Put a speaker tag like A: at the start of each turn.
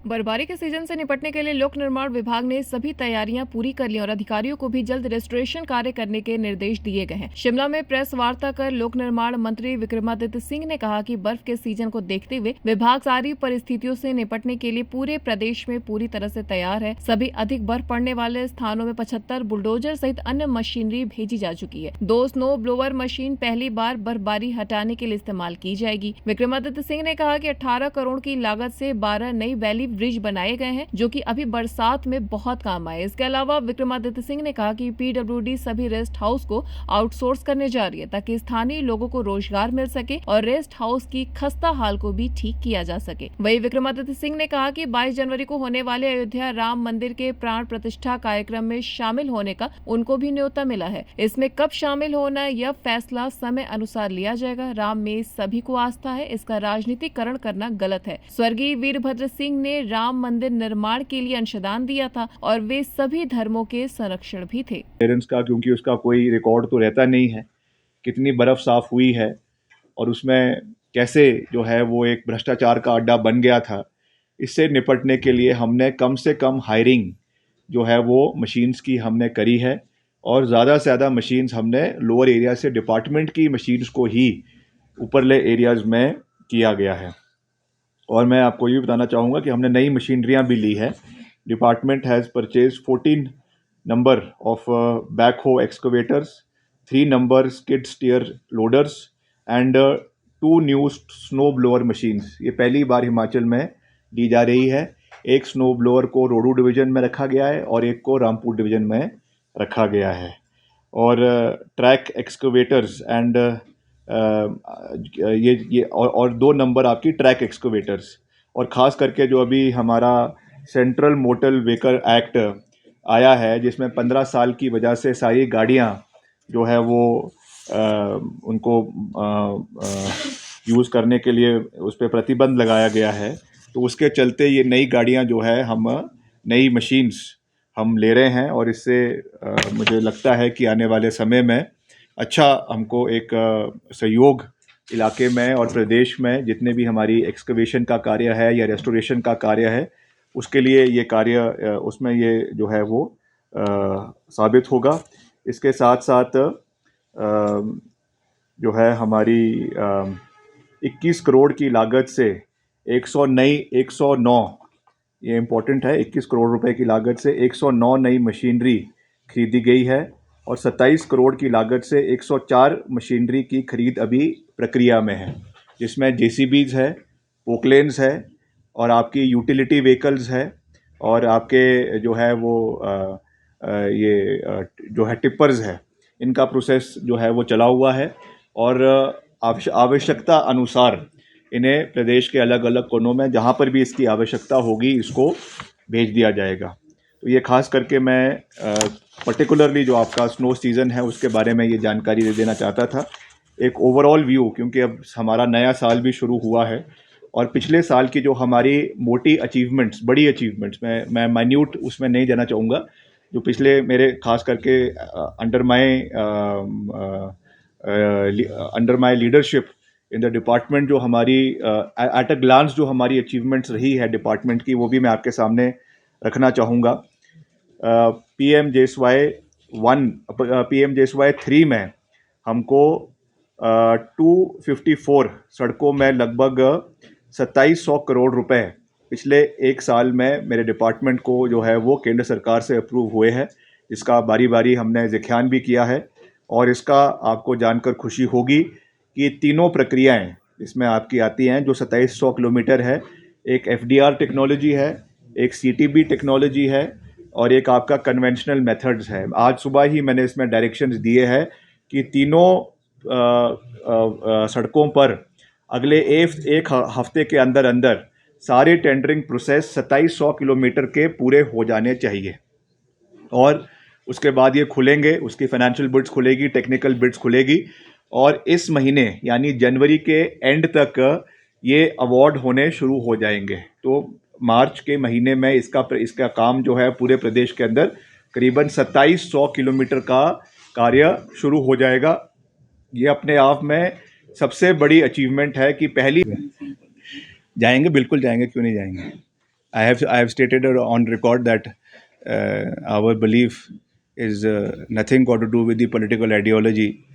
A: बर्फबारी के सीजन से निपटने के लिए लोक निर्माण विभाग ने सभी तैयारियां पूरी कर ली और अधिकारियों को भी जल्द रेस्टोरेशन कार्य करने के निर्देश दिए गए हैं। शिमला में प्रेस वार्ता कर लोक निर्माण मंत्री विक्रमादित्य सिंह ने कहा कि बर्फ के सीजन को देखते हुए विभाग सारी परिस्थितियों से निपटने के लिए पूरे प्रदेश में पूरी तरह से तैयार है। सभी अधिक बर्फ पड़ने वाले स्थानों में 75 बुलडोजर सहित अन्य मशीनरी भेजी जा चुकी है। 2 स्नो ब्लोअर मशीन पहली बार बर्फबारी हटाने के लिए इस्तेमाल की जाएगी। विक्रमादित्य सिंह ने कहा कि 18 करोड़ की लागत से 12 नई वैली ब्रिज बनाए गए हैं, जो कि अभी बरसात में बहुत काम आए। इसके अलावा विक्रमादित्य सिंह ने कहा कि पीडब्ल्यूडी सभी रेस्ट हाउस को आउटसोर्स करने जा रही है ताकि स्थानीय लोगों को रोजगार मिल सके और रेस्ट हाउस की खस्ता हाल को भी ठीक किया जा सके। वहीं विक्रमादित्य सिंह ने कहा कि 22 जनवरी को होने वाले अयोध्या राम मंदिर के प्राण प्रतिष्ठा कार्यक्रम में शामिल होने का उनको भी न्योता मिला है। इसमें कब शामिल होना यह फैसला समय अनुसार लिया जाएगा। राम में सभी को आस्था है, इसका राजनीतिकरण करना गलत है। स्वर्गीय वीरभद्र सिंह ने राम मंदिर निर्माण के लिए अंशदान दिया था और वे सभी धर्मों के संरक्षण भी थे।
B: पेरेंट्स का, क्योंकि उसका कोई रिकॉर्ड तो रहता नहीं है, कितनी बर्फ साफ हुई है और उसमें कैसे जो है वो एक भ्रष्टाचार का अड्डा बन गया था। इससे निपटने के लिए हमने कम से कम हायरिंग जो है वो मशीन्स की हमने करी है और ज़्यादा से ज़्यादा मशीन्स हमने लोअर एरिया से डिपार्टमेंट की मशीन्स को ही ऊपरले एरियाज़ में किया गया है। और मैं आपको ये बताना चाहूँगा कि हमने नई मशीनरियाँ भी ली है। Department has purchase 14 number of backhoe excavators, 3 number skid steer loaders and 2 new snow blower machines. ये पहली बार हिमाचल में दी जा रही है। एक स्नो ब्लोअर को रोडू डिवीज़न में रखा गया है और एक को रामपुर डिवीज़न में रखा गया है। और ट्रैक एक्सकवेटर्स एंड ये और 2 नंबर आपकी ट्रैक एक्सकवेटर्स। और ख़ास करके जो अभी हमारा सेंट्रल मोटर व्हीकल एक्ट आया है, जिसमें 15 साल की वजह से सारी गाड़ियां जो है वो उनको यूज़ करने के लिए उस पर प्रतिबंध लगाया गया है। तो उसके चलते ये नई गाड़ियां जो है हम नई मशीन्स हम ले रहे हैं और इससे मुझे लगता है कि आने वाले समय में अच्छा हमको एक सहयोग इलाके में और प्रदेश में जितने भी हमारी एक्सकवेशन का कार्य है या रेस्टोरेशन का कार्य है, उसके लिए ये कार्य उसमें ये जो है वो साबित होगा। इसके साथ साथ जो है हमारी 21 करोड़ की लागत से 109, ये इम्पोर्टेंट है, 21 करोड़ रुपए की लागत से 109 नई मशीनरी खरीदी गई है और 27 करोड़ की लागत से 104 मशीनरी की खरीद अभी प्रक्रिया में है, जिसमें जेसीबीज है, पोकलेन्स है और आपकी यूटिलिटी व्हीकल्स है और आपके जो है वो ये जो है टिपर्स है। इनका प्रोसेस जो है वो चला हुआ है और आवश्यकता अनुसार इन्हें प्रदेश के अलग अलग कोनों में जहाँ पर भी इसकी आवश्यकता होगी इसको भेज दिया जाएगा। तो ये खास करके मैं पर्टिकुलरली जो आपका स्नो सीज़न है उसके बारे में ये जानकारी दे देना चाहता था। एक ओवरऑल व्यू, क्योंकि अब हमारा नया साल भी शुरू हुआ है और पिछले साल की जो हमारी मोटी अचीवमेंट्स, बड़ी अचीवमेंट्स, मैं माइन्यूट उसमें नहीं जाना चाहूँगा, जो पिछले मेरे खास करके under my leadership in the department जो हमारी एट अ ग्लांस जो हमारी अचीवमेंट्स रही है डिपार्टमेंट की, वो भी मैं आपके सामने रखना चाहूँगा। PMJSY 3 में हमको 254 सड़कों में लगभग 2700 करोड़ रुपए पिछले एक साल में मेरे डिपार्टमेंट को जो है वो केंद्र सरकार से अप्रूव हुए हैं, जिसका बारी बारी हमने ज़िक्र भी किया है। और इसका आपको जानकर खुशी होगी कि तीनों प्रक्रियाएं इसमें आपकी आती हैं जो 2700 किलोमीटर है। एक FDR टेक्नोलॉजी है, एक CTB टेक्नोलॉजी है और एक आपका कन्वेंशनल मेथड्स है। आज सुबह ही मैंने इसमें डायरेक्शंस दिए हैं कि तीनों सड़कों पर अगले एक हफ्ते के अंदर अंदर सारे टेंडरिंग प्रोसेस 2700 किलोमीटर के पूरे हो जाने चाहिए और उसके बाद ये खुलेंगे, उसकी फाइनेंशियल बिड्स खुलेगी, टेक्निकल बिड्स खुलेगी और इस महीने यानी जनवरी के एंड तक ये अवार्ड होने शुरू हो जाएंगे। तो मार्च के महीने में इसका काम जो है पूरे प्रदेश के अंदर करीबन 2700 किलोमीटर का कार्य शुरू हो जाएगा। ये अपने आप में सबसे बड़ी अचीवमेंट है कि पहली जाएंगे, बिल्कुल जाएंगे, क्यों नहीं जाएंगे। I have stated on record that our belief is nothing got to do with the political ideology.